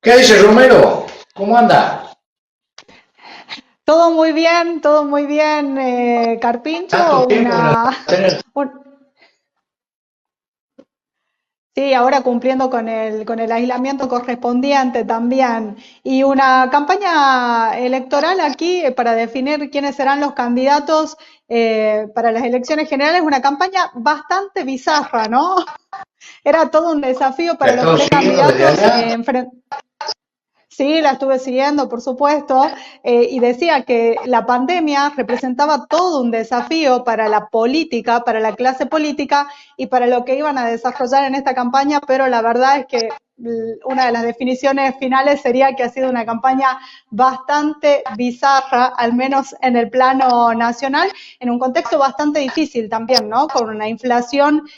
¿Qué dice Romero? ¿Cómo anda? Todo muy bien, Tanto Carpincho. tiempo de no tener. Un- sí, ahora cumpliendo con el aislamiento correspondiente también. Y una campaña electoral aquí para definir quiénes serán los candidatos para las elecciones generales, una campaña bastante bizarra, ¿no? Era todo un desafío La he para los estado siguiendo desde precandidatos allá. Sí, la estuve siguiendo, por supuesto, y decía que la pandemia representaba todo un desafío para la política, para la clase política y para lo que iban a desarrollar en esta campaña, pero la verdad es que una de las definiciones finales sería que ha sido una campaña bastante bizarra, al menos en el plano nacional, en un contexto bastante difícil también, ¿no? Con una inflación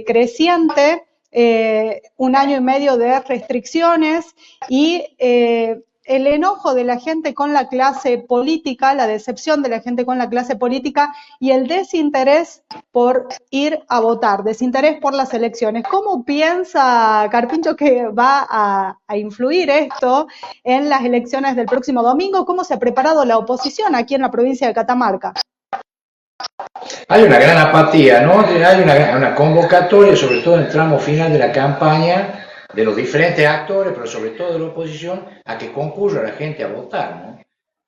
creciente, un año y medio de restricciones y el enojo de la gente con la clase política, la decepción de la gente con la clase política y el desinterés por ir a votar, desinterés por las elecciones. ¿Cómo piensa Carpincho que va a influir esto en las elecciones del próximo domingo? ¿Cómo se ha preparado la oposición aquí en la provincia de Catamarca? Hay una gran apatía, ¿no? Hay una convocatoria, sobre todo en el tramo final de la campaña, de los diferentes actores, pero sobre todo de la oposición, a que concurra la gente a votar, ¿no?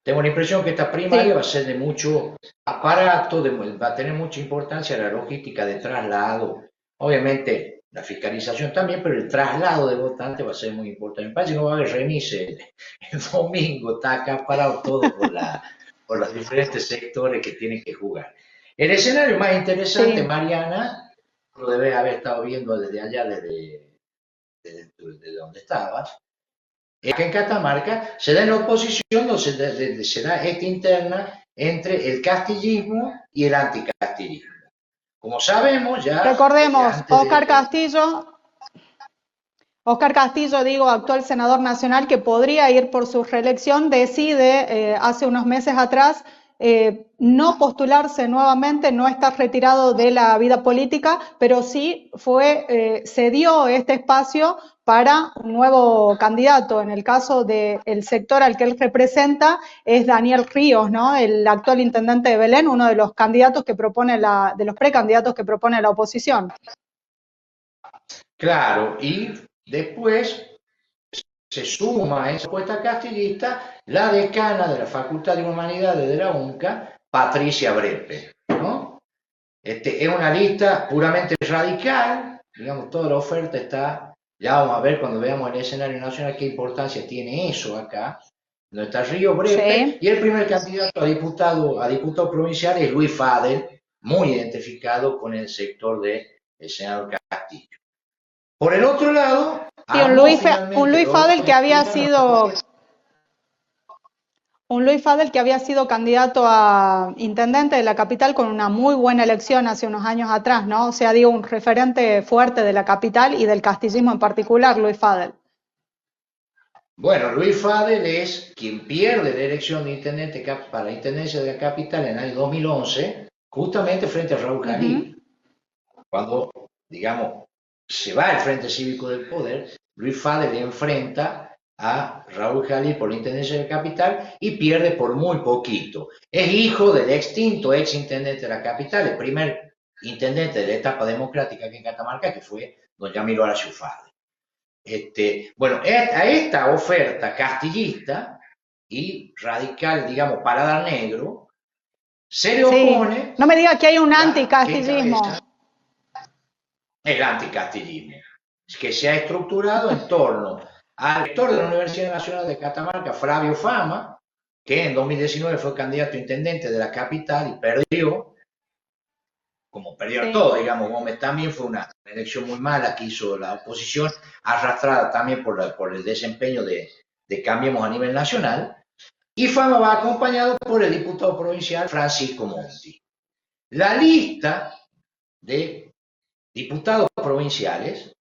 Tengo la impresión que esta primaria va a Sí, ser de mucho aparato, va a tener mucha importancia la logística de traslado. Obviamente, la fiscalización también, pero el traslado de votantes va a ser muy importante. Me parece que no va a haber remise el domingo, está acaparado todo por los diferentes sectores que tienen que jugar. El escenario más interesante, sí. Mariana, lo debes haber estado viendo desde allá, desde donde estabas, es que en Catamarca se da en la oposición, o se da esta interna entre el castillismo y el anticastillismo. Como sabemos, ya desde Recordemos, antes de. Oscar Castillo, digo, actual senador nacional que podría ir por su reelección, decide hace unos meses atrás no postularse nuevamente, no estar retirado de la vida política, pero sí cedió este espacio para un nuevo candidato. En el caso del sector al que él representa es Daniel Ríos, ¿no? El actual intendente de Belén, uno de los candidatos que propone de los precandidatos que propone la oposición. Claro, y después se suma a esa apuesta castillista la decana de la Facultad de Humanidades de la UNCA, Patricia Brepe, ¿no? Es una lista puramente radical, digamos, toda la oferta está, ya vamos a ver cuando veamos el escenario nacional qué importancia tiene eso acá, donde está Río Brepe, Sí. y el primer candidato a diputado provincial es Luis Fadel, muy identificado con el sector del senador Castillo. Por el otro lado, Sí, armó Un finalmente Luis los Fadel que había internos. sido un Luis Fadel que había sido candidato a intendente de la capital con una muy buena elección hace unos años atrás, ¿no? O sea, digo, un referente fuerte de la capital y del castillismo en particular, Luis Fadel. Bueno, Luis Fadel es quien pierde la elección de intendente para la intendencia de la capital en el año 2011, justamente frente a Raúl Ujú. Jalil. Cuando, digamos, se va el Frente Cívico del Poder, Luis Fadel enfrenta a Raúl Jalil por la intendencia de la capital y pierde por muy poquito. Es hijo del extinto ex intendente de la capital, el primer intendente de la etapa democrática aquí en Catamarca, que fue don Yamilo Aracio Fadel. Bueno, a esta oferta castillista y radical, digamos, para dar negro, se le Sí, opone no me diga que hay un la que encabeza anticastillismo. el anticastillismo, que se ha estructurado en torno al rector de la Universidad Nacional de Catamarca, Flavio Fama, que en 2019 fue candidato a intendente de la capital y perdió, como perdieron Sí, todos, digamos, Gómez también fue una elección muy mala que hizo la oposición, arrastrada también por el desempeño de Cambiemos a nivel nacional, y Fama va acompañado por el diputado provincial Francisco Monti. La lista de diputados provinciales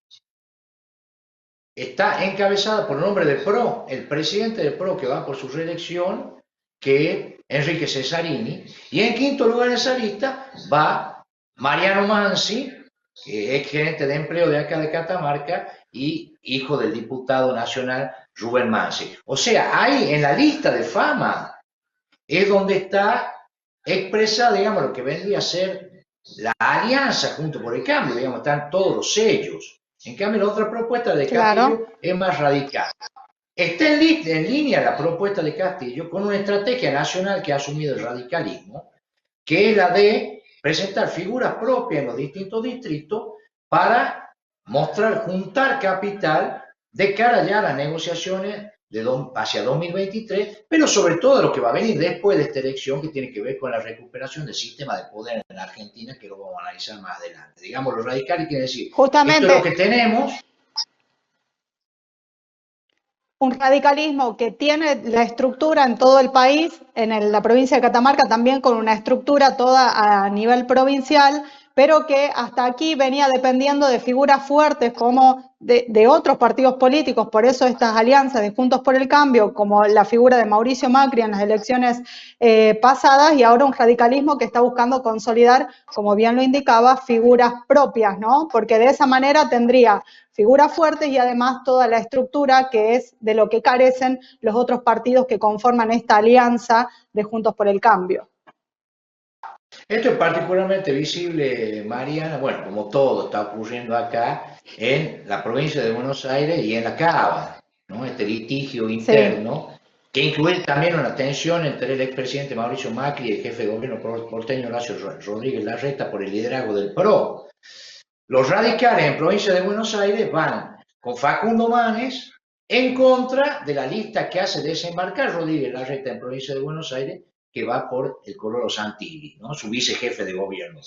está encabezada por el nombre de PRO, el presidente de PRO que va por su reelección, que es Enrique Cesarini, y en quinto lugar en esa lista va Mariano Mansi, que es gerente de empleo de acá de Catamarca y hijo del diputado nacional Rubén Mansi. O sea, ahí en la lista de fama es donde está expresada, digamos, lo que vendría a ser la alianza junto por el cambio, digamos, están todos los sellos. En cambio, la otra propuesta de Claro. Castillo es más radical. Está en línea la propuesta de Castillo con una estrategia nacional que ha asumido el radicalismo, que es la de presentar figuras propias en los distintos distritos para mostrar, juntar capital de cara ya a las negociaciones hacia 2023, pero sobre todo lo que va a venir después de esta elección, que tiene que ver con la recuperación del sistema de poder en la Argentina, que lo vamos a analizar más adelante. Digamos, los radicales quieren decir, esto es lo Justamente que tenemos. un radicalismo que tiene la estructura en todo el país, la provincia de Catamarca también con una estructura toda a nivel provincial, pero que hasta aquí venía dependiendo de figuras fuertes como de otros partidos políticos, por eso estas alianzas de Juntos por el Cambio, como la figura de Mauricio Macri en las elecciones pasadas, y ahora un radicalismo que está buscando consolidar, como bien lo indicaba, figuras propias, ¿no? Porque de esa manera tendría figuras fuertes y además toda la estructura que es de lo que carecen los otros partidos que conforman esta alianza de Juntos por el Cambio. Esto es particularmente visible, Mariana, bueno, como todo está ocurriendo acá en la provincia de Buenos Aires y en la Cava, ¿no? Este litigio interno, sí, que incluye también una tensión entre el expresidente Mauricio Macri y el jefe de gobierno porteño Horacio Rodríguez Larreta por el liderazgo del PRO. Los radicales en provincia de Buenos Aires van con Facundo Manes en contra de la lista que hace desembarcar Rodríguez Larreta en provincia de Buenos Aires, que va por el Coloro Santilli, ¿no? Su vicejefe de gobierno.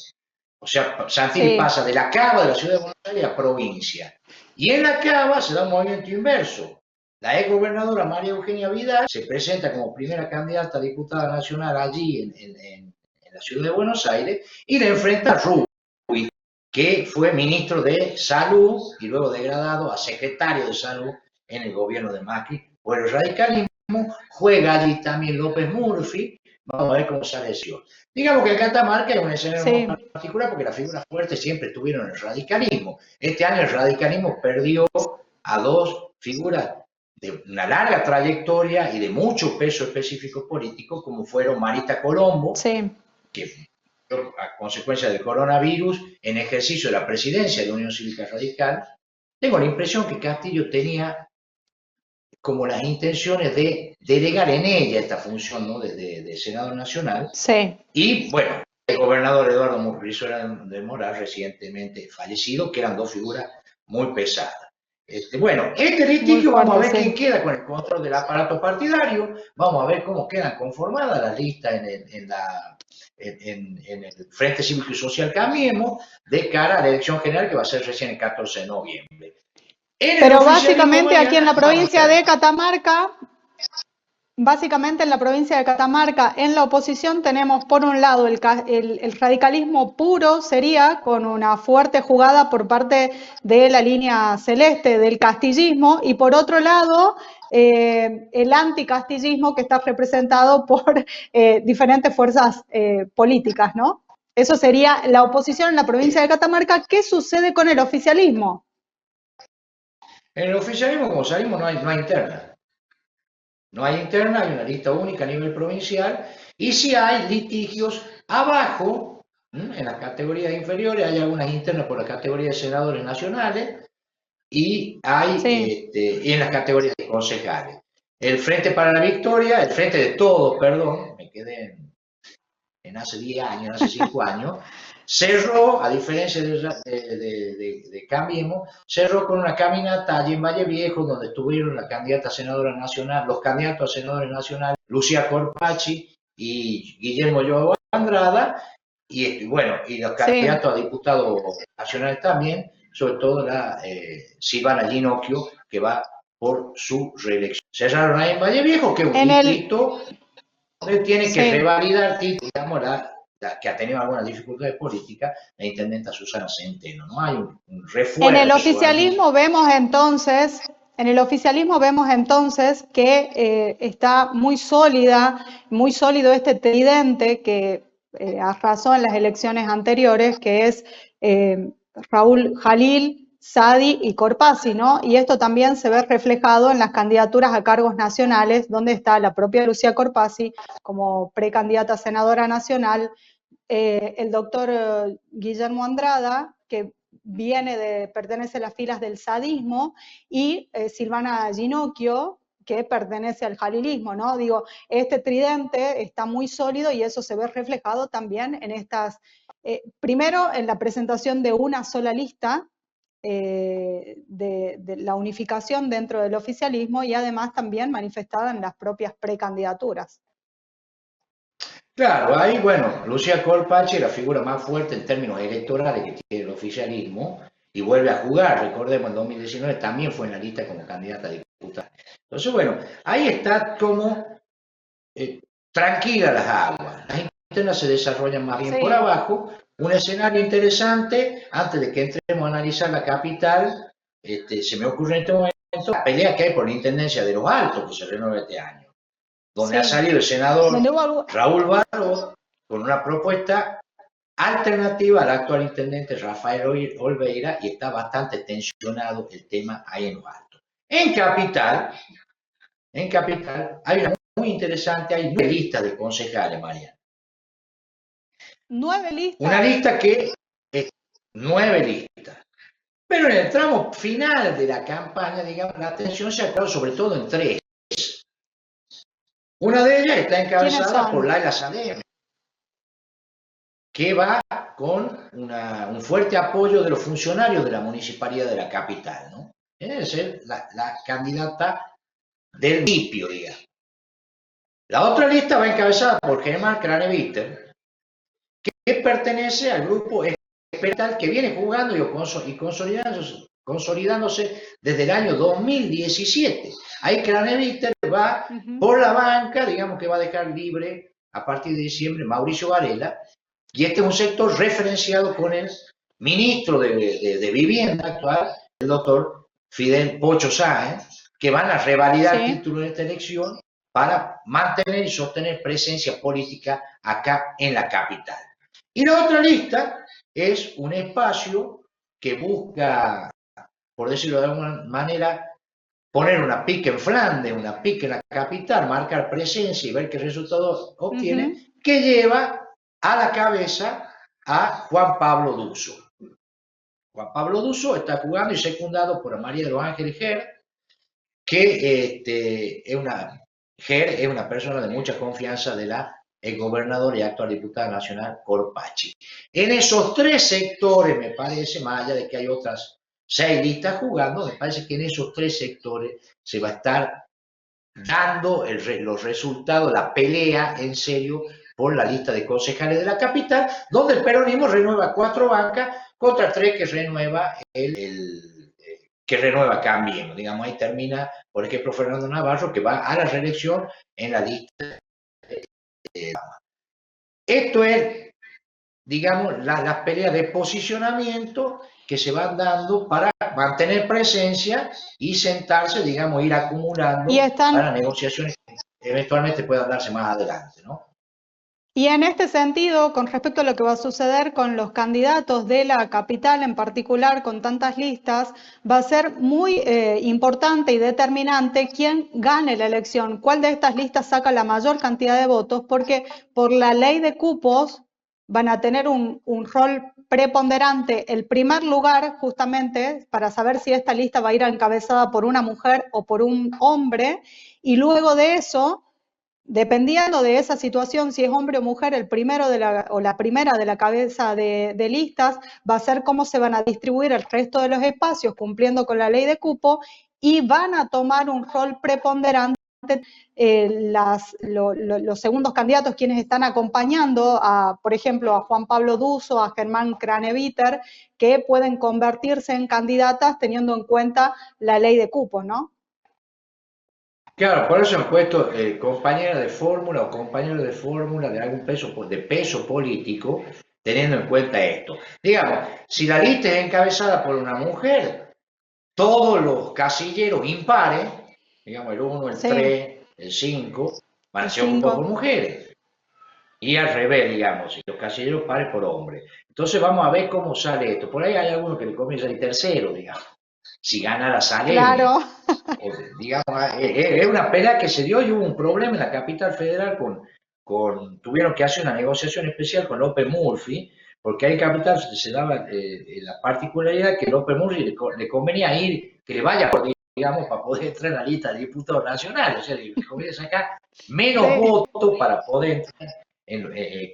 O sea, Santilli, sí, pasa de la Cava de la ciudad de Buenos Aires a provincia. Y en la Cava se da un movimiento inverso. La exgobernadora María Eugenia Vidal se presenta como primera candidata a diputada nacional allí en la ciudad de Buenos Aires y le enfrenta a Rubio, que fue ministro de Salud y luego degradado a secretario de Salud en el gobierno de Macri por el radicalismo. Juega allí también López Murphy. Vamos a ver cómo sale eso. Digamos que en Catamarca es un escenario sí, muy particular porque las figuras fuertes siempre estuvieron en el radicalismo. Este año el radicalismo perdió a dos figuras de una larga trayectoria y de mucho peso específico político, como fueron Marita Colombo, sí, que a consecuencia del coronavirus, en ejercicio de la presidencia de la Unión Cívica Radical. Tengo la impresión que Castillo tenía como las intenciones de delegar en ella esta función, ¿no? de senador nacional. Sí. Y bueno, el gobernador Eduardo Brizuela de Moral, recientemente fallecido, que eran dos figuras muy pesadas. Bueno, este litigio vamos a ver quién queda con el control del aparato partidario, vamos a ver cómo quedan conformadas las listas en el Frente Cívico y Social Cambiemos de cara a la elección general que va a ser recién el 14 de noviembre. Pero básicamente aquí en la provincia de Catamarca, en la oposición tenemos por un lado el radicalismo puro, sería con una fuerte jugada por parte de la línea celeste del castillismo, y por otro lado el anticastillismo que está representado por diferentes fuerzas políticas, ¿no? Eso sería la oposición en la provincia de Catamarca. ¿Qué sucede con el oficialismo? En el oficialismo, como sabemos, no hay interna. No hay interna, hay una lista única a nivel provincial, y si hay litigios abajo, en las categorías inferiores, hay algunas internas por la categoría de senadores nacionales, y hay sí, y en las categorías de concejales. El Frente para la Victoria, el Frente de Todos, perdón, me quedé en hace 10 años, hace 5 años, cerró, a diferencia de Cambiemos, cerró con una caminata allí en Valle Viejo, donde estuvieron la candidata a senadora nacional, los candidatos a senadores nacionales, Lucía Corpachi y Guillermo Joao Andrada, y bueno, y los candidatos sí, a diputados nacionales también, sobre todo la Silvana Ginocchio, que va por su reelección. Cerraron ahí en Valle Viejo, que es un distrito donde tiene que revalidar, digamos, que ha tenido algunas dificultades políticas, la intendenta Susana Centeno. No hay un refuerzo. En el oficialismo vemos entonces que está muy sólido este tridente que arrasó en las elecciones anteriores, que es Raúl Jalil, Sadi y Corpasi, ¿no? Y esto también se ve reflejado en las candidaturas a cargos nacionales, donde está la propia Lucía Corpasi como precandidata a senadora nacional, el doctor Guillermo Andrada, que pertenece a las filas del sadismo, y Silvana Ginocchio, que pertenece al jalilismo, ¿no? Digo, este tridente está muy sólido y eso se ve reflejado también en estas, primero en la presentación de una sola lista, de la unificación dentro del oficialismo y además también manifestada en las propias precandidaturas. Claro, ahí, bueno, Lucía Colpach es la figura más fuerte en términos electorales que tiene el oficialismo y vuelve a jugar. Recordemos, en 2019 también fue en la lista como candidata a diputada. Entonces, bueno, ahí está como tranquila las aguas. Las internas se desarrollan más bien por abajo. Un escenario interesante, antes de que entremos a analizar la capital, se me ocurre en este momento la pelea que hay por la intendencia de Los Altos, que se renueva este año, donde ha salido el senador Raúl Barros con una propuesta alternativa al actual intendente Rafael Olveira, y está bastante tensionado el tema ahí en Los Altos. En Capital hay una muy interesante, hay 9 listas de concejales, Mariana. 9 listas. Una lista que es 9 listas. Pero en el tramo final de la campaña, digamos, la atención se ha quedado sobre todo en 3. Una de ellas está encabezada por Laila Salem, que va con un fuerte apoyo de los funcionarios de la municipalidad de la capital, ¿no? Es ser la candidata del municipio, digamos. La otra lista va encabezada por Germán Craneviter, que pertenece al grupo experimental que viene jugando y consolidándose desde el año 2017. Ahí Craneviter va por la banca, digamos que va a dejar libre a partir de diciembre Mauricio Varela, y este es un sector referenciado con el ministro de Vivienda actual, el doctor Fidel Pocho Sáenz, que van a revalidar el título en esta elección para mantener y sostener presencia política acá en la capital. Y la otra lista es un espacio que busca, por decirlo de alguna manera, poner una pique en Flandes, una pique en la capital, marcar presencia y ver qué resultados obtiene, que lleva a la cabeza a Juan Pablo Dusso. Juan Pablo Dusso está jugando y secundado por María de los Ángeles Ger, que es una persona de mucha confianza de la exgobernadora y actual diputada nacional Corpacci. En esos 3 sectores, me parece, más allá de que hay otras 6 listas jugando, me parece que en esos 3 sectores se va a estar dando los resultados, la pelea en serio por la lista de concejales de la capital, donde el peronismo renueva 4 bancas contra 3 que renueva Cambiemos. Digamos, ahí termina, por ejemplo, Fernando Navarro, que va a la reelección en la lista. Esto es, digamos, las peleas de posicionamiento que se van dando para mantener presencia y sentarse, digamos, ir acumulando para negociaciones que eventualmente puedan darse más adelante, ¿no? Y en este sentido, con respecto a lo que va a suceder con los candidatos de la capital en particular, con tantas listas, va a ser muy importante y determinante quién gane la elección, cuál de estas listas saca la mayor cantidad de votos, porque por la ley de cupos van a tener un rol preponderante el primer lugar, justamente, para saber si esta lista va a ir encabezada por una mujer o por un hombre, y luego de eso, dependiendo de esa situación, si es hombre o mujer, el primero o la primera de la cabeza de listas va a ser cómo se van a distribuir el resto de los espacios cumpliendo con la ley de cupo, y van a tomar un rol preponderante los segundos candidatos, quienes están acompañando, por ejemplo, a Juan Pablo Dusso, a Germán Craneviter, que pueden convertirse en candidatas teniendo en cuenta la ley de cupos, ¿no? Claro, por eso han puesto compañera de fórmula o compañero de fórmula de algún peso político, teniendo en cuenta esto. Digamos, si la lista es encabezada por una mujer, todos los casilleros impares, digamos el 1, el 3, el 5, van a ser ocupados por mujeres. y al revés, digamos, y los casilleros pares por hombre. Entonces vamos a ver cómo sale esto. Por ahí hay algunos que le comienza el tercero, digamos, si gana la Salemi. Claro, Digamos, es una pelea que se dio y hubo un problema en la capital federal tuvieron que hacer una negociación especial con López Murphy, porque ahí en capital se daba la particularidad que López Murphy le convenía ir, que le vaya por, digamos, para poder entrar en la lista de diputados nacionales, o sea, le conviene sacar menos sí. votos para poder entrar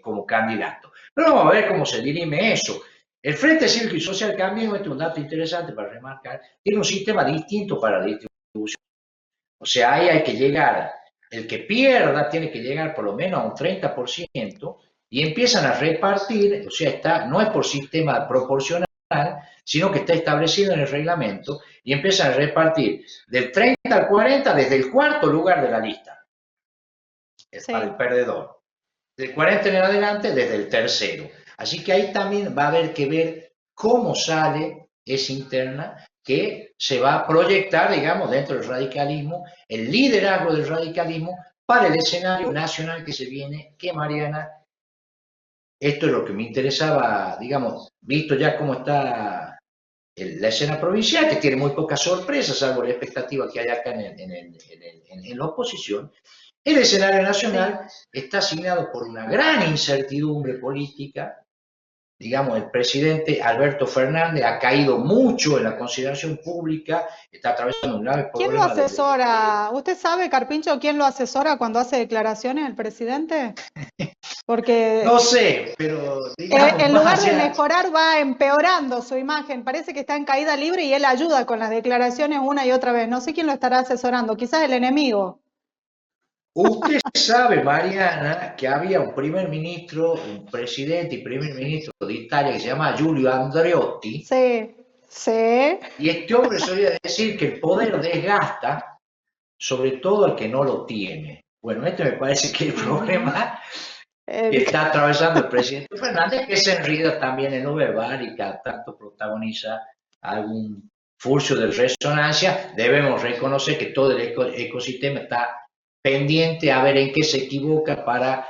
como candidato. Pero vamos a ver cómo se dirime eso. El Frente Cívico y Social Cambiemos, este es un dato interesante para remarcar, tiene un sistema distinto para la distribución. O sea, ahí hay que llegar, el que pierda tiene que llegar por lo menos a un 30% y empiezan a repartir, o sea, no es por sistema proporcional, sino que está establecido en el reglamento y empiezan a repartir del 30 al 40 desde el cuarto lugar de la lista, para el Sí. perdedor. Del 40 en adelante desde el tercero. Así que ahí también va a haber que ver cómo sale esa interna que se va a proyectar, digamos, dentro del radicalismo, el liderazgo del radicalismo para el escenario nacional que se viene, que Mariana, esto es lo que me interesaba, digamos, visto ya cómo está la escena provincial, que tiene muy pocas sorpresas, salvo la expectativa que hay acá en la oposición. El escenario nacional Sí. está asignado por una gran incertidumbre política. Digamos, el presidente Alberto Fernández ha caído mucho en la consideración pública, está atravesando un grave ¿Quién lo problema asesora? ¿Usted sabe, Carpincho, quién lo asesora cuando hace declaraciones el presidente? Porque no sé, pero digamos, en más lugar de allá, mejorar va empeorando su imagen. Parece que está en caída libre y él ayuda con las declaraciones una y otra vez. No sé quién lo estará asesorando, quizás el enemigo. usted sabe, Mariana, que había un primer ministro, un presidente y primer ministro de Italia que se llama Giulio Andreotti, Sí, sí. y este hombre solía decir que el poder desgasta, sobre todo al que no lo tiene. Bueno, este me parece que el Ujú. problema que El- está atravesando el presidente Fernández, que se enrida también en lo verbal y cada tanto protagoniza algún furcio de resonancia. Debemos reconocer que todo el ecosistema está pendiente a ver en qué se equivoca para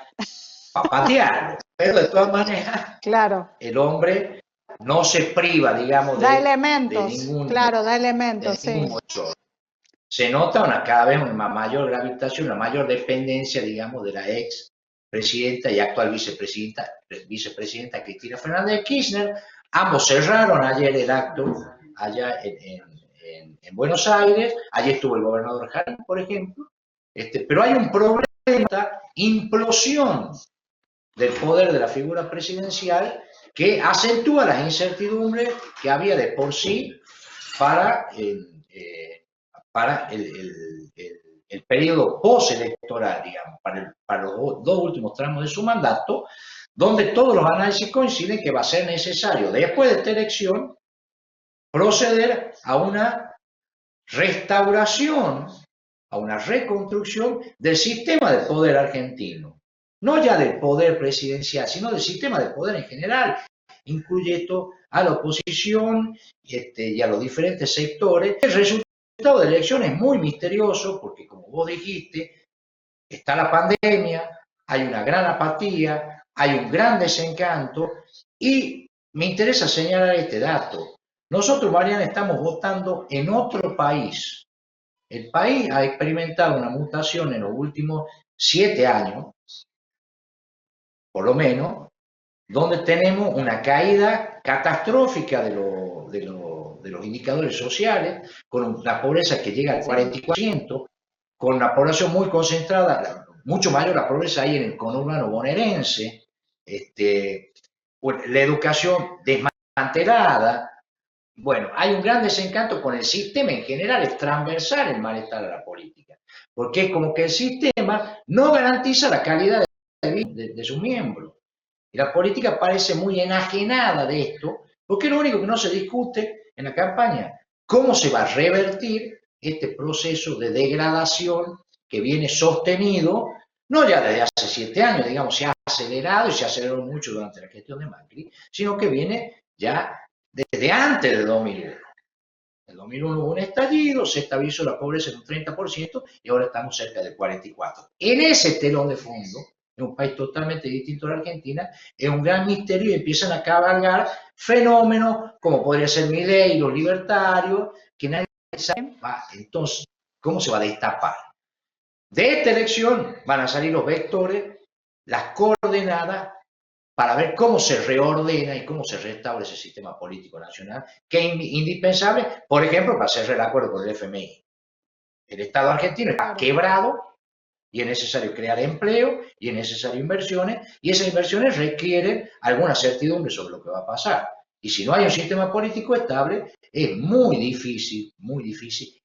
patearlo. Pero de todas maneras, claro, el hombre no se priva, digamos, da de elementos, ningún, claro, da de elementos, ningún sí. motor. Se nota cada vez una mayor gravitación, una mayor dependencia, digamos, de la ex presidenta y actual vicepresidenta Cristina Fernández de Kirchner. Ambos cerraron ayer el acto allá en Buenos Aires. Allí estuvo el gobernador Jara, por ejemplo. Pero hay un problema, implosión del poder de la figura presidencial que acentúa las incertidumbres que había de por sí para para el periodo postelectoral, digamos, para los dos últimos tramos de su mandato, donde todos los análisis coinciden que va a ser necesario, después de esta elección, proceder a una restauración, a una reconstrucción del sistema de poder argentino. No ya del poder presidencial, sino del sistema de poder en general. Incluye esto a la oposición y a los diferentes sectores. El resultado de la elección es muy misterioso porque, como vos dijiste, está la pandemia, hay una gran apatía, hay un gran desencanto y me interesa señalar este dato. Nosotros, Mariana, estamos votando en otro país. El país ha experimentado una mutación en los últimos 7 años, por lo menos, donde tenemos una caída catastrófica de los indicadores sociales, con una pobreza que llega al Sí. 44%, con una población muy concentrada, mucho mayor la pobreza ahí en el conurbano bonaerense, la educación desmantelada. Bueno, hay un gran desencanto con el sistema en general, es transversal el malestar a la política, porque es como que el sistema no garantiza la calidad de vida de sus miembros. Y la política parece muy enajenada de esto, porque es lo único que no se discute en la campaña. ¿Cómo se va a revertir este proceso de degradación que viene sostenido, no ya desde hace 7 años, digamos, se ha acelerado y se aceleró mucho durante la gestión de Macri, sino que viene ya desde antes del 2001. En el 2001 hubo un estallido, se estabilizó la pobreza en un 30% y ahora estamos cerca del 44%. En ese telón de fondo es un país totalmente distinto a la Argentina, es un gran misterio y empiezan a cabalgar fenómenos como podría ser Milei y los libertarios, que nadie sabe, entonces, ¿cómo se va a destapar? De esta elección van a salir los vectores, las coordenadas, para ver cómo se reordena y cómo se restablece ese sistema político nacional, que es indispensable, por ejemplo, para hacer el acuerdo con el FMI. El Estado argentino está quebrado y es necesario crear empleo y es necesario inversiones, y esas inversiones requieren alguna certidumbre sobre lo que va a pasar. Y si no hay un sistema político estable, es muy difícil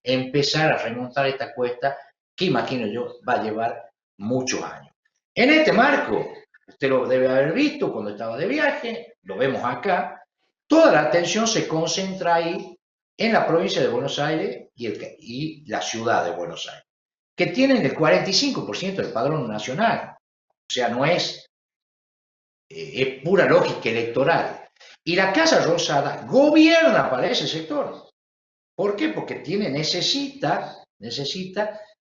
empezar a remontar esta cuesta que, imagino yo, va a llevar muchos años. En este marco, usted lo debe haber visto cuando estaba de viaje, lo vemos acá, toda la atención se concentra ahí en la provincia de Buenos Aires y la ciudad de Buenos Aires, que tienen el 45% del padrón nacional. O sea, no es pura lógica electoral. Y la Casa Rosada gobierna para ese sector. ¿Por qué? Porque necesita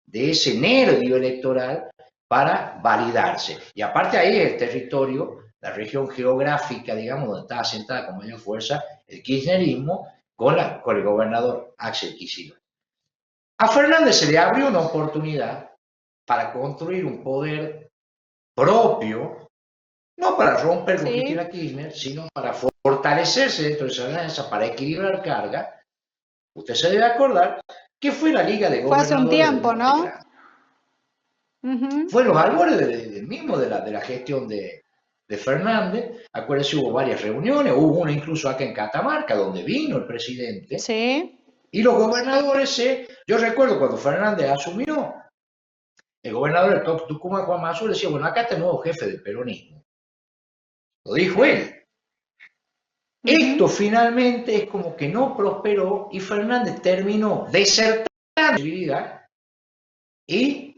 de ese nervio electoral para validarse. Y aparte ahí el territorio, la región geográfica, digamos, donde está asentada con mayor fuerza el kirchnerismo, con el gobernador Axel Kicillof. A Fernández se le abrió una oportunidad para construir un poder propio, no para romper con Cristina Kirchner, sino para fortalecerse dentro de esa alianza, para equilibrar carga. Usted se debe acordar que fue la Liga de Gobernadores. Fue hace un tiempo, ¿no? Fue los albores mismo de la gestión de Fernández. Acuérdense, hubo varias reuniones, hubo una incluso acá en Catamarca, donde vino el presidente. Sí. Y los gobernadores, yo recuerdo cuando Fernández asumió, el gobernador de Tucumán, Juan Mazur, decía, bueno, acá está el nuevo jefe del peronismo. Lo dijo él. Esto finalmente es como que no prosperó y Fernández terminó desertando la posibilidad y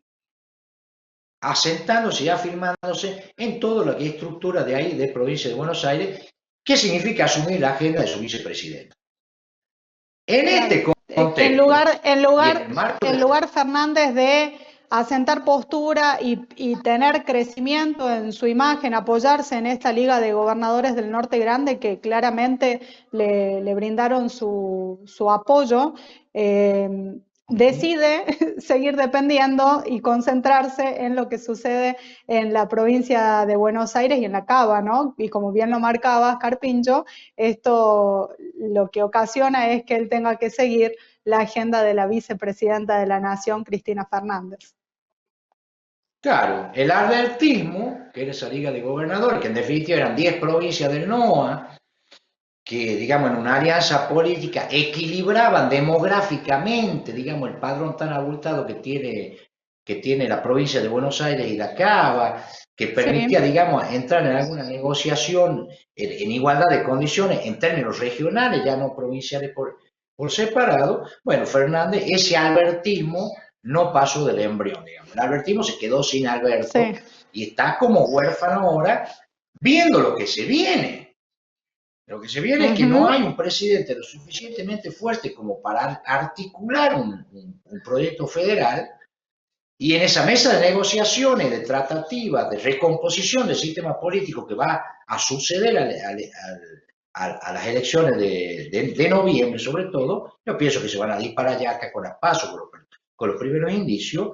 asentándose y afirmándose en todo lo que es estructura de ahí, de provincia de Buenos Aires, que significa asumir la agenda de su vicepresidente. En este contexto, en lugar Fernández de asentar postura y tener crecimiento en su imagen, apoyarse en esta Liga de Gobernadores del Norte Grande que claramente le brindaron su apoyo, decide seguir dependiendo y concentrarse en lo que sucede en la provincia de Buenos Aires y en la Cava, ¿no? Y como bien lo marcaba Carpincho, esto lo que ocasiona es que él tenga que seguir la agenda de la vicepresidenta de la Nación, Cristina Fernández. Claro, el albertismo, que era esa liga de gobernadores, que en definitiva eran 10 provincias del NOA, que, digamos, en una alianza política equilibraban demográficamente, digamos, el padrón tan abultado que tiene la provincia de Buenos Aires y la Cava, que permitía, digamos, entrar en alguna negociación en igualdad de condiciones en términos regionales, ya no provinciales por separado. Bueno, Fernández, ese albertismo no pasó del embrión, digamos. El albertismo se quedó sin Alberto y está como huérfano ahora, viendo lo que se viene. Lo que se viene es que no hay un presidente lo suficientemente fuerte como para articular un proyecto federal, y en esa mesa de negociaciones, de tratativas, de recomposición del sistema político que va a suceder a las elecciones de noviembre, sobre todo, yo pienso que se van a disparar ya acá con las PASO, con los primeros indicios.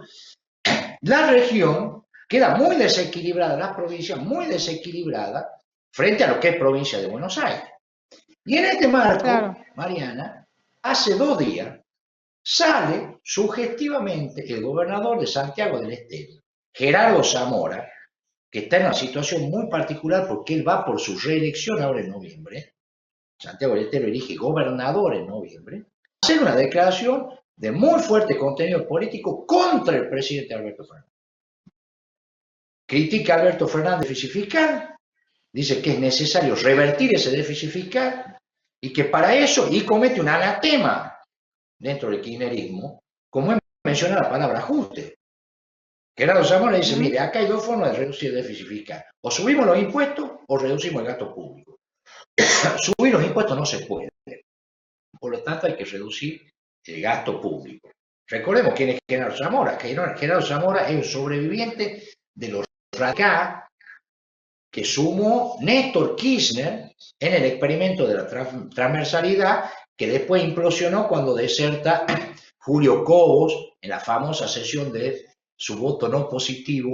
La región queda muy desequilibrada, las provincias muy desequilibradas, frente a lo que es provincia de Buenos Aires. Y en este marco, Mariana, hace 2 días, sale sugestivamente el gobernador de Santiago del Estero, Gerardo Zamora, que está en una situación muy particular porque él va por su reelección ahora en noviembre. Santiago del Estero elige gobernador en noviembre. Hacer una declaración de muy fuerte contenido político contra el presidente Alberto Fernández. Critica a Alberto Fernández déficit fiscal, dice que es necesario revertir ese déficit fiscal y que para eso, y comete un anatema dentro del kirchnerismo, como él menciona la palabra ajuste. Gerardo Zamora dice, mire, acá hay 2 formas de reducir el déficit fiscal. O subimos los impuestos o reducimos el gasto público. Subir los impuestos no se puede. Por lo tanto, hay que reducir el gasto público. Recordemos quién es Gerardo Zamora. Gerardo Zamora es un sobreviviente de los radical que sumó Néstor Kirchner en el experimento de la transversalidad, que después implosionó cuando deserta Julio Cobos en la famosa sesión de su voto no positivo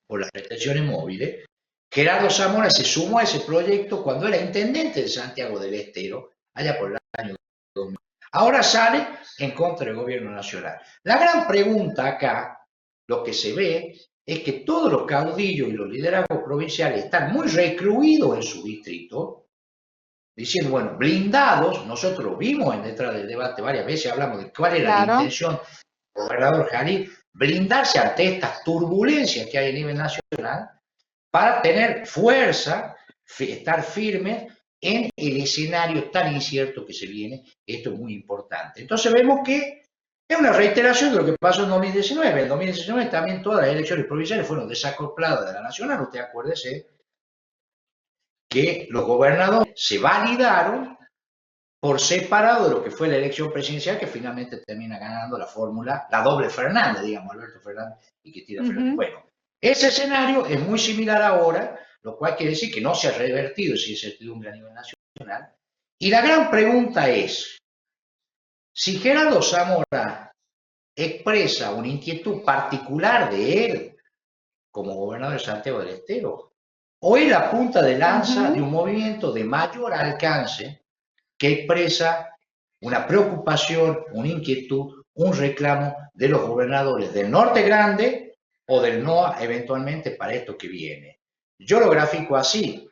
por las restricciones móviles. Gerardo Zamora se sumó a ese proyecto cuando era intendente de Santiago del Estero, allá por el año 2000. Ahora sale en contra del gobierno nacional. La gran pregunta acá, lo que se ve, es que todos los caudillos y los liderazgos provinciales están muy recluidos en su distrito, diciendo, bueno, blindados. Nosotros vimos detrás del debate varias veces, hablamos de cuál era la intención del gobernador Jalil, blindarse ante estas turbulencias que hay a nivel nacional para tener fuerza, estar firmes en el escenario tan incierto que se viene. Esto es muy importante. Entonces vemos que es una reiteración de lo que pasó en 2019. En 2019 también todas las elecciones provinciales fueron desacopladas de la nacional. Usted acuérdese que los gobernadores se validaron por separado de lo que fue la elección presidencial, que finalmente termina ganando la fórmula, la doble Fernández, digamos, Alberto Fernández y Cristina Fernández. Bueno, ese escenario es muy similar ahora, lo cual quiere decir que no se ha revertido esa incertidumbre a nivel nacional. Y la gran pregunta es, si Gerardo Zamora expresa una inquietud particular de él como gobernador de Santiago del Estero, o es la punta de lanza de un movimiento de mayor alcance que expresa una preocupación, una inquietud, un reclamo de los gobernadores del norte grande o del NOA eventualmente para esto que viene. Yo lo grafico así: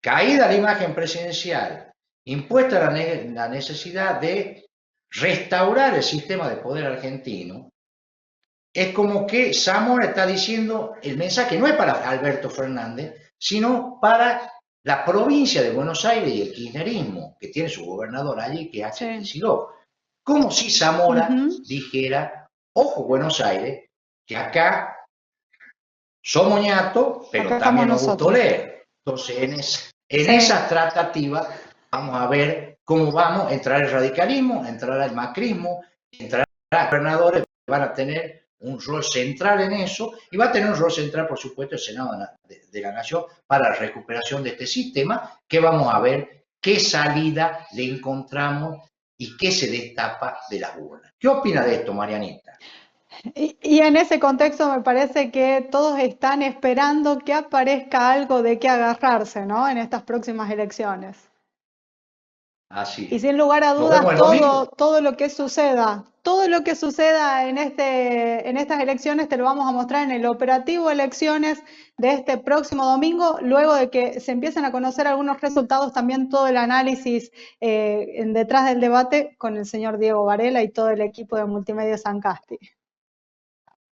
caída la imagen presidencial, impuesta la necesidad de restaurar el sistema de poder argentino. Es como que Zamora está diciendo, el mensaje no es para Alberto Fernández, sino para la provincia de Buenos Aires y el kirchnerismo, que tiene su gobernador allí, que es Axel Kicillof. Como si Zamora dijera, ojo Buenos Aires, que acá somos ñatos, pero acá también nos gusta leer. Entonces, en esa tratativa vamos a ver cómo vamos a entrar el radicalismo, entrar el macrismo, entrar los gobernadores, van a tener un rol central en eso, y va a tener un rol central, por supuesto, el Senado de la Nación para la recuperación de este sistema, que vamos a ver qué salida le encontramos y qué se destapa de las urnas. ¿Qué opina de esto, Marianita? Y en ese contexto me parece que todos están esperando que aparezca algo de qué agarrarse, ¿no? En estas próximas elecciones. Así. Y sin lugar a dudas, todo lo que suceda en estas elecciones te lo vamos a mostrar en el operativo elecciones de este próximo domingo, luego de que se empiecen a conocer algunos resultados, también todo el análisis detrás del debate con el señor Diego Varela y todo el equipo de Multimedia Sancasti.